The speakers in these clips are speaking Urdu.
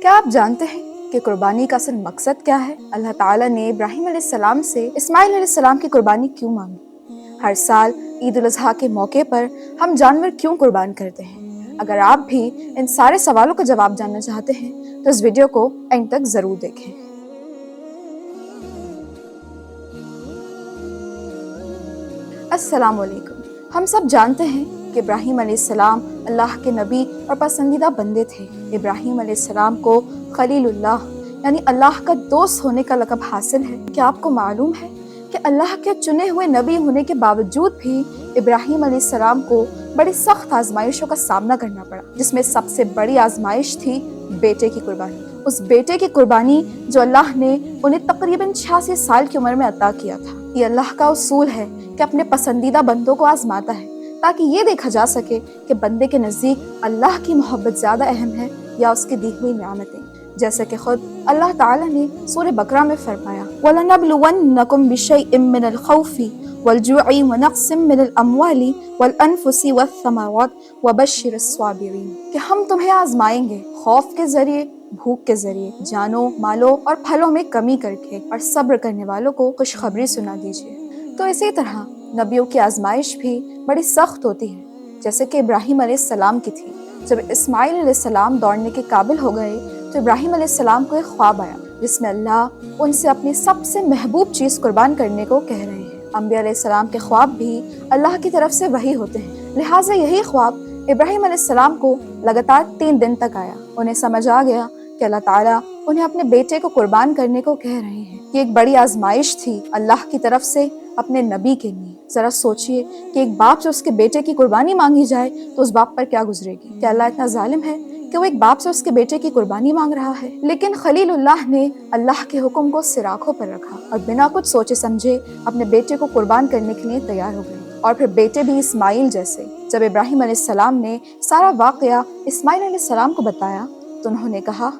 کیا آپ جانتے ہیں کہ قربانی کا اصل مقصد کیا ہے؟ اللہ تعالیٰ نے ابراہیم علیہ السلام سے اسماعیل علیہ السلام کی قربانی کیوں مانگی؟ ہر سال عید الاضحیٰ کے موقع پر ہم جانور کیوں قربان کرتے ہیں؟ اگر آپ بھی ان سارے سوالوں کا جواب جاننا چاہتے ہیں تو اس ویڈیو کو اینڈ تک ضرور دیکھیں۔ السلام علیکم۔ ہم سب جانتے ہیں کہ ابراہیم علیہ السلام اللہ کے نبی اور پسندیدہ بندے تھے۔ ابراہیم علیہ السلام کو خلیل اللہ یعنی اللہ کا دوست ہونے کا لقب حاصل ہے۔ کیا آپ کو معلوم ہے کہ اللہ کے چنے ہوئے نبی ہونے کے باوجود بھی ابراہیم علیہ السلام کو بڑی سخت آزمائشوں کا سامنا کرنا پڑا، جس میں سب سے بڑی آزمائش تھی بیٹے کی قربانی۔ اس بیٹے کی قربانی جو اللہ نے انہیں تقریباً 86 سال کی عمر میں عطا کیا تھا۔ یہ اللہ کا اصول ہے کہ اپنے پسندیدہ بندوں کو آزماتا ہے تاکہ یہ دیکھا جا سکے کہ بندے کے نزدیک اللہ کی محبت زیادہ اہم ہے یا اس کی دی ہوئی نعمتیں، جیسا کہ خود اللہ تعالیٰ نے سورہ بقرہ میں فرمایا وَلَنَبْلُوَنَّكُمْ بِشَيْءٍ مِّنَ الْخَوْفِ وَالْجُوعِ وَنَقْصٍ مِّنَ الْأَمْوَالِ وَالْأَنفُسِ وَالثَّمَرَاتِ وَبَشِّرِ الصَّابِرِينَ، کہ ہم تمہیں آزمائیں گے خوف کے ذریعے، بھوک کے ذریعے، جانوں، مالوں اور پھلوں میں کمی کر کے، اور صبر کرنے والوں کو خوشخبری سنا دیجیے۔ تو اسی طرح نبیوں کی آزمائش بھی بڑی سخت ہوتی ہے، جیسے کہ ابراہیم علیہ السلام کی تھی۔ جب اسماعیل علیہ السلام دوڑنے کے قابل ہو گئے تو ابراہیم علیہ السلام کو ایک خواب آیا جس میں اللہ ان سے اپنی سب سے محبوب چیز قربان کرنے کو کہہ رہے ہیں۔ انبیاء علیہ السلام کے خواب بھی اللہ کی طرف سے وحی ہوتے ہیں، لہٰذا یہی خواب ابراہیم علیہ السلام کو لگاتار 3 دن تک آیا۔ انہیں سمجھ آ گیا کہ اللہ تعالیٰ انہیں اپنے بیٹے کو قربان کرنے کو کہہ رہے ہیں۔ یہ ایک بڑی آزمائش تھی اللہ کی طرف سے اپنے نبی کے لیے۔ ذرا سوچئے کہ ایک باپ سے اس کے بیٹے کی قربانی مانگی جائے تو اس باپ پر کیا گزرے گی؟ کیا اللہ اتنا ظالم ہے کہ وہ ایک باپ سے اس کے بیٹے کی قربانی مانگ رہا ہے؟ لیکن خلیل اللہ نے اللہ کے حکم کو سراخوں پر رکھا اور بنا کچھ سوچے سمجھے اپنے بیٹے کو قربان کرنے کے لیے تیار ہو گئے، اور پھر بیٹے بھی اسماعیل جیسے۔ جب ابراہیم علیہ السلام نے سارا واقعہ اسماعیل علیہ السلام کو بتایا تو انہوں نے کہا،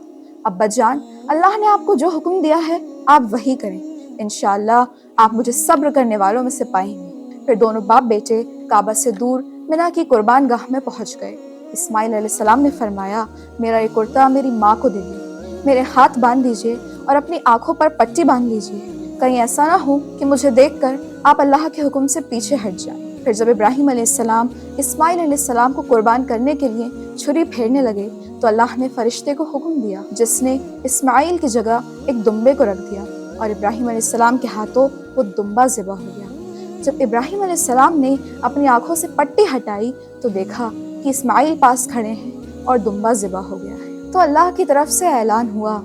ابا جان، اللہ نے آپ کو جو حکم دیا ہے آپ وہی کریں، انشاءاللہ آپ مجھے صبر کرنے والوں میں سے پائیں گے۔ پھر دونوں باپ بیٹے کعبہ سے دور منا کی قربان گاہ میں پہنچ گئے۔ اسماعیل علیہ السلام نے فرمایا، میرا یہ کرتا میری ماں کو دے دیجیے، میرے ہاتھ باندھ دیجیے اور اپنی آنکھوں پر پٹی باندھ لیجیے، کہیں ایسا نہ ہو کہ مجھے دیکھ کر آپ اللہ کے حکم سے پیچھے ہٹ جائیں۔ پھر جب ابراہیم علیہ السلام اسماعیل علیہ السلام کو قربان کرنے کے لیے چھری پھیرنے لگے تو اللہ نے فرشتے کو حکم دیا جس نے اسماعیل کی جگہ ایک دمبے کو رکھ دیا، اور ابراہیم علیہ السلام کے ہاتھوں وہ دمبا ذبح ہو گیا۔ جب ابراہیم علیہ السلام نے اپنی آنکھوں سے پٹی ہٹائی تو دیکھا کہ اسماعیل پاس کھڑے ہیں اور دمبا ذبح ہو گیا ہے۔ تو اللہ کی طرف سے اعلان ہوا،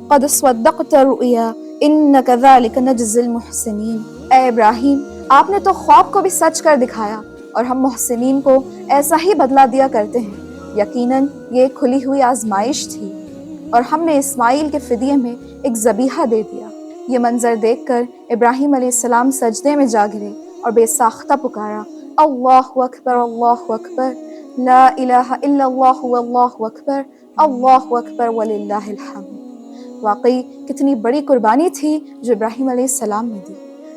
قَدْ صَدَّقْتَ الرُّؤْيَا إِنَّ كَذَلِكَ نَجْزِي الْمُحْسِنِينَ، اے ابراہیم آپ نے تو خواب کو بھی سچ کر دکھایا اور ہم محسنین کو ایسا ہی بدلہ دیا کرتے ہیں۔ یقیناً یہ کھلی ہوئی آزمائش تھی اور ہم نے اسماعیل کے فدیے میں ایک ذبیحہ دے دیا۔ یہ منظر دیکھ کر ابراہیم علیہ السلام سجدے میں جا گرے اور بے ساختہ پکارا، اللہ اکبر اللہ اکبر، لا الہ الا اللہ واللہ اکبر، اللہ اکبر وللہ الحمد۔ واقعی کتنی بڑی قربانی تھی جو ابراہیم علیہ السلام نے دی۔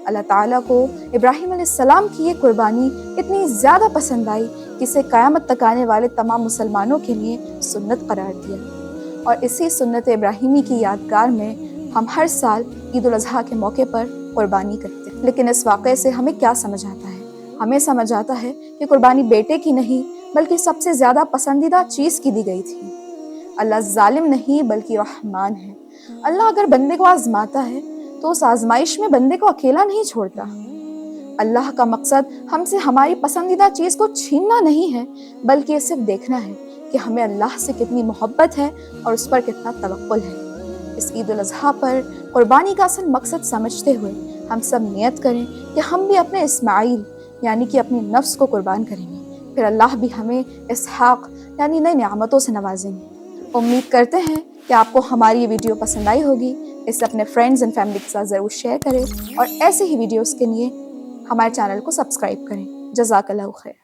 اللہ تعالیٰ کو ابراہیم علیہ السلام کی یہ قربانی اتنی زیادہ پسند آئی کہ اسے قیامت تک آنے والے تمام مسلمانوں کے لیے سنت قرار دیا، اور اسی سنت ابراہیمی کی یادگار میں ہم ہر سال عید الاضحیٰ کے موقع پر قربانی کرتے ہیں۔ لیکن اس واقعے سے ہمیں کیا سمجھ آتا ہے؟ ہمیں سمجھ آتا ہے کہ قربانی بیٹے کی نہیں بلکہ سب سے زیادہ پسندیدہ چیز کی دی گئی تھی۔ اللہ ظالم نہیں بلکہ رحمان ہے۔ اللہ اگر بندے کو آزماتا ہے تو اس آزمائش میں بندے کو اکیلا نہیں چھوڑتا۔ اللہ کا مقصد ہم سے ہماری پسندیدہ چیز کو چھیننا نہیں ہے بلکہ یہ صرف دیکھنا ہے کہ ہمیں اللہ سے کتنی محبت ہے اور اس پر کتنا توکل ہے۔ اس عید الاضحیٰ پر قربانی کا اصل مقصد سمجھتے ہوئے ہم سب نیت کریں کہ ہم بھی اپنے اسماعیل یعنی کہ اپنی نفس کو قربان کریں گے، پھر اللہ بھی ہمیں اسحاق یعنی نئی نعمتوں سے نوازیں گے۔ امید کرتے ہیں کہ آپ کو ہماری یہ ویڈیو پسند آئی ہوگی۔ اسے اپنے فرینڈز اینڈ فیملی کے ساتھ ضرور شیئر کریں اور ایسے ہی ویڈیوز کے لیے ہمارے چینل کو سبسکرائب کریں۔ جزاک اللہ خیر۔